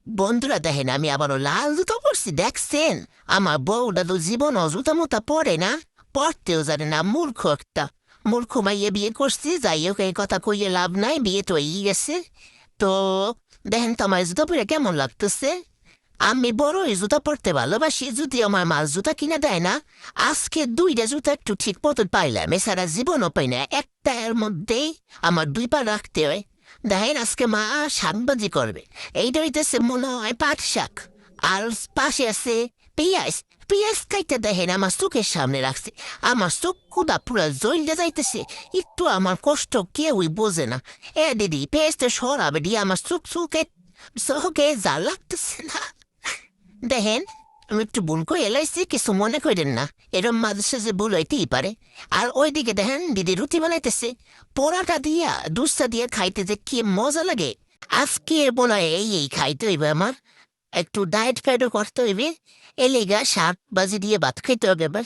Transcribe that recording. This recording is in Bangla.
বন্ধুরা দেখেন আমি আবারও লাল জুতো পরছি দেখছেন। আমার বউটা তো জীবন জুতা মুতা পরে না, পড়তেও জানে না, মূর্খ একটা। মূর্খ মাইয়ে বিয়ে করছি, যাই হোক এই কথা কইয়ে লাভ নাই, বিয়ে তো এই গেছে। তো দেখেন তো আমার জুতো পরে কেমন লাগতেছে। আমি বড় এই জুতা পরতে ভালোবাসি, যদি আমার মা জুতা কিনে দেয় না, আজকে দুইটা জুতা একটু ঠিক মতো পাইলাম, এছাড়া জীবনও পাই না। একটা এর মধ্যেই আমার দুই পা রাখতে হয়। দেখেন আজকে মা শাকবাজি করবে, এইটা হইতেছে মনে হয় পাট শাক। আর পাশে আছে পেঁয়াজ। পেঁয়াজ কাইতে দেখেন আমার চোখের সামনে রাখছে। আমার চোখ কুদা পুরা জ্বলতে যাইতেছে। একটু আমার কষ্ট কেউই বোঝে না। এ দিদি পেঁয়াজটা সরাবে দিয়ে আমার চোখে যা লাগতেছে না। দেখেন আমি একটু ভুল করে এলাইছি, কিছু মনে করেন না, এরম মাঝে সাঝে ভুল হইতেই পারে। আর ওইদিকে দেখেন দিদি রুটি বানাইতেছে, পোড়াটা দিয়া দুধটা দিয়ে খাইতে যে কি মজা লাগে। আজকে মনে হয় এই খাইতে হইবে আমার, একটু ডায়েট ফাইটও করতে হইবে। এলেগা 7 বাজে দিয়ে ভাত খাইতে হবে এবার।